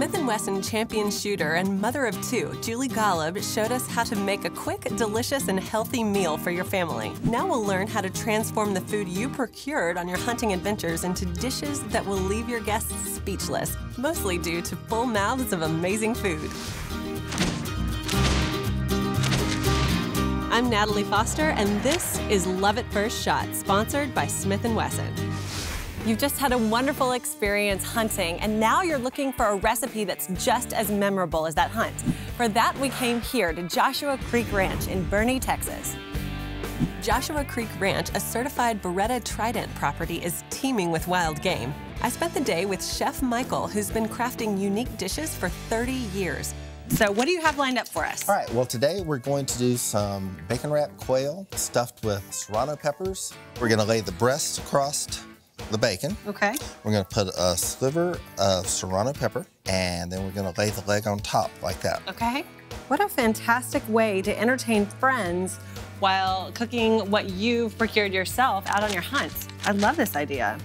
Smith Wesson champion shooter and mother of two, Julie Golub, showed us how to make a quick, delicious, and healthy meal for your family. Now we'll learn how to transform the food you procured on your hunting adventures into dishes that will leave your guests speechless, mostly due to full mouths of amazing food. I'm Natalie Foster, and this is Love at First Shot, sponsored by Smith Wesson. You've just had a wonderful experience hunting, and now you're looking for a recipe that's just as memorable as that hunt. For that, we came here to Joshua Creek Ranch in Boerne, Texas. Joshua Creek Ranch, a certified Beretta Trident property, is teeming with wild game. I spent the day with Chef Michael, who's been crafting unique dishes for 30 years. So what do you have lined up for us? All right, well today we're going to do some bacon wrapped quail stuffed with serrano peppers. We're gonna lay the breast across the bacon. Okay. We're gonna put a sliver of serrano pepper, and then we're gonna lay the leg on top like that. Okay. What a fantastic way to entertain friends while cooking what you've procured yourself out on your hunts. I love this idea.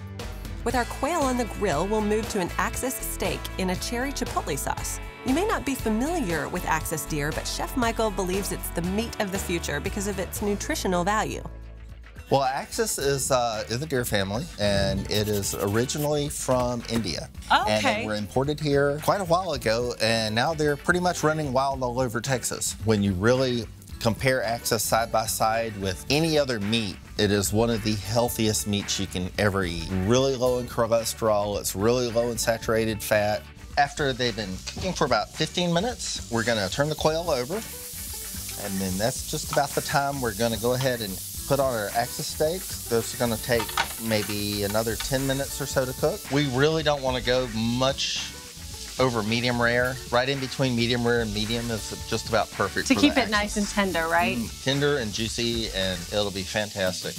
With our quail on the grill, we'll move to an Axis steak in a cherry chipotle sauce. You may not be familiar with Axis deer, but Chef Michael believes it's the meat of the future because of its nutritional value. Well, Axis is a deer family, and it is originally from India. Oh, okay. And they were imported here quite a while ago, and now they're pretty much running wild all over Texas. When you really compare Axis side by side with any other meat, it is one of the healthiest meats you can ever eat. Really low in cholesterol, it's really low in saturated fat. After they've been cooking for about 15 minutes, we're gonna turn the quail over, and then that's just about the time we're gonna go ahead and put on our Axis steaks. Those are gonna take maybe another 10 minutes or so to cook. We really don't wanna go much over medium rare. Right in between medium rare and medium is just about perfect. To keep it nice and tender, right? Tender and juicy, and it'll be fantastic.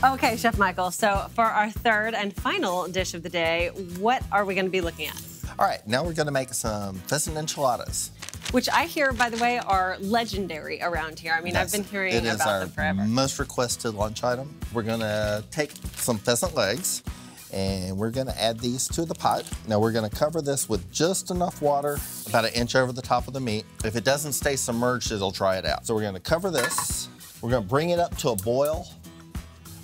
Okay, Chef Michael, so for our third and final dish of the day, what are we gonna be looking at? All right, now we're gonna make some pheasant enchiladas. Which I hear, by the way, are legendary around here. I mean, Yes, I've been hearing about them forever. It is our most requested lunch item. We're gonna take some pheasant legs, and we're gonna add these to the pot. Now we're gonna cover this with just enough water, about 1 inch over the top of the meat. If it doesn't stay submerged, it'll dry it out. So we're gonna cover this. We're gonna bring it up to a boil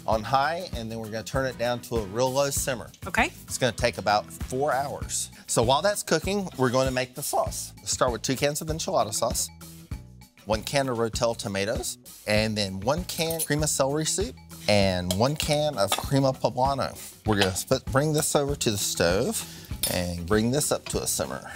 on high, and then we're gonna turn it down to a real low simmer. Okay. It's gonna take about 4 hours. So while that's cooking, we're gonna make the sauce. Let's start with 2 cans of enchilada sauce, 1 can of Rotel tomatoes, and then 1 can cream of celery soup, and 1 can of crema poblano. We're gonna bring this over to the stove and bring this up to a simmer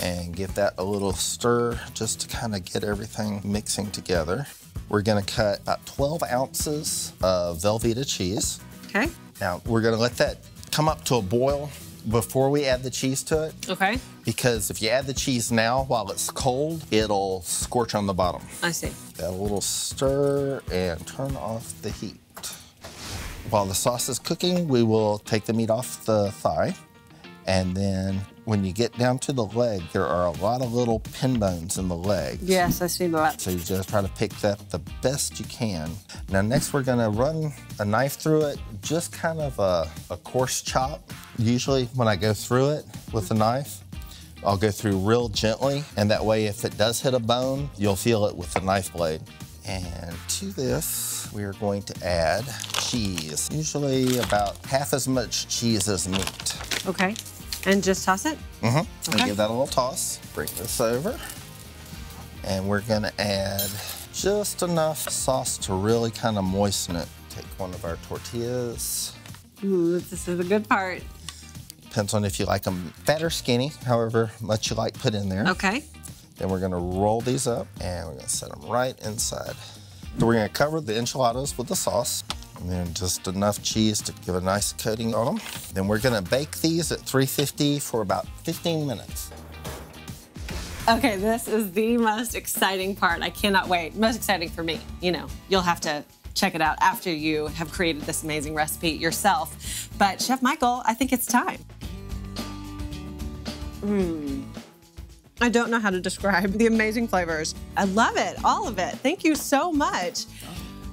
and give that a little stir just to kind of get everything mixing together. We're gonna cut about 12 ounces of Velveeta cheese. Okay. Now, we're gonna let that come up to a boil before we add the cheese to it. Okay. Because if you add the cheese now while it's cold, it'll scorch on the bottom. I see. Add a little stir and turn off the heat. While the sauce is cooking, we will take the meat off the thigh. And then when you get down to the leg, there are a lot of little pin bones in the leg. Yes, I see that. So you just try to pick that the best you can. Now next we're gonna run a knife through it, just kind of a coarse chop. Usually when I go through it with a knife, I'll go through real gently, and that way if it does hit a bone, you'll feel it with the knife blade. And to this, we're going to add cheese. Usually about half as much cheese as meat. Okay. And just toss it? Mm-hmm. Okay. And give that a little toss. Bring this over. And we're gonna add just enough sauce to really kind of moisten it. Take one of our tortillas. Ooh, this is a good part. Depends on if you like them fat or skinny, however much you like put in there. Okay. Then we're gonna roll these up, and we're gonna set them right inside. So we're gonna cover the enchiladas with the sauce, and then just enough cheese to give a nice coating on them. Then we're gonna bake these at 350 for about 15 minutes. Okay, this is the most exciting part. I cannot wait. Most exciting for me. You know, you'll have to check it out after you have created this amazing recipe yourself. But Chef Michael, I think it's time. I don't know how to describe the amazing flavors. I love it, all of it. Thank you so much.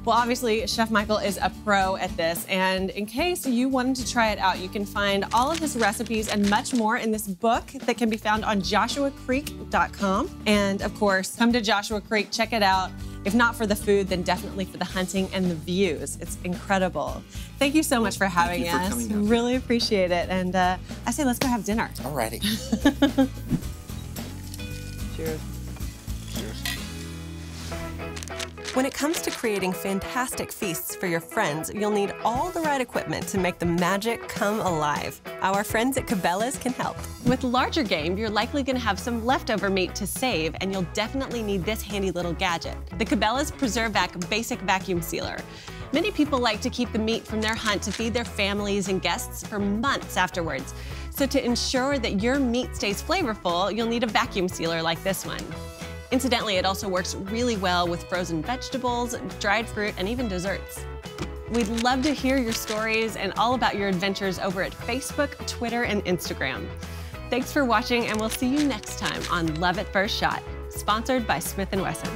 Well, obviously, Chef Michael is a pro at this, and in case you wanted to try it out, you can find all of his recipes and much more in this book that can be found on joshuacreek.com. And of course, come to Joshua Creek, check it out. If not for the food, then definitely for the hunting and the views. It's incredible. Thank you so much for having us. Thank you for coming out. Really appreciate it. And I say, let's go have dinner. Alrighty. Cheers. Cheers. When it comes to creating fantastic feasts for your friends, you'll need all the right equipment to make the magic come alive. Our friends at Cabela's can help. With larger game, you're likely going to have some leftover meat to save, and you'll definitely need this handy little gadget, the Cabela's PreserveVac Basic Vacuum Sealer. Many people like to keep the meat from their hunt to feed their families and guests for months afterwards. So to ensure that your meat stays flavorful, you'll need a vacuum sealer like this one. Incidentally, it also works really well with frozen vegetables, dried fruit, and even desserts. We'd love to hear your stories and all about your adventures over at Facebook, Twitter, and Instagram. Thanks for watching, and we'll see you next time on Love at First Shot, sponsored by Smith Wesson.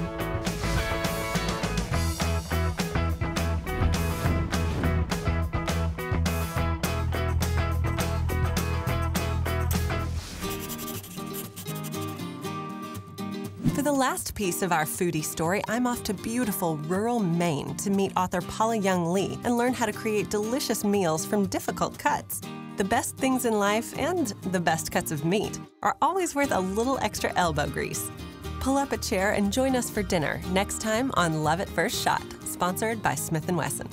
For the last piece of our foodie story, I'm off to beautiful rural Maine to meet author Paula Young Lee and learn how to create delicious meals from difficult cuts. The best things in life, and the best cuts of meat, are always worth a little extra elbow grease. Pull up a chair and join us for dinner next time on Love at First Shot, sponsored by Smith & Wesson.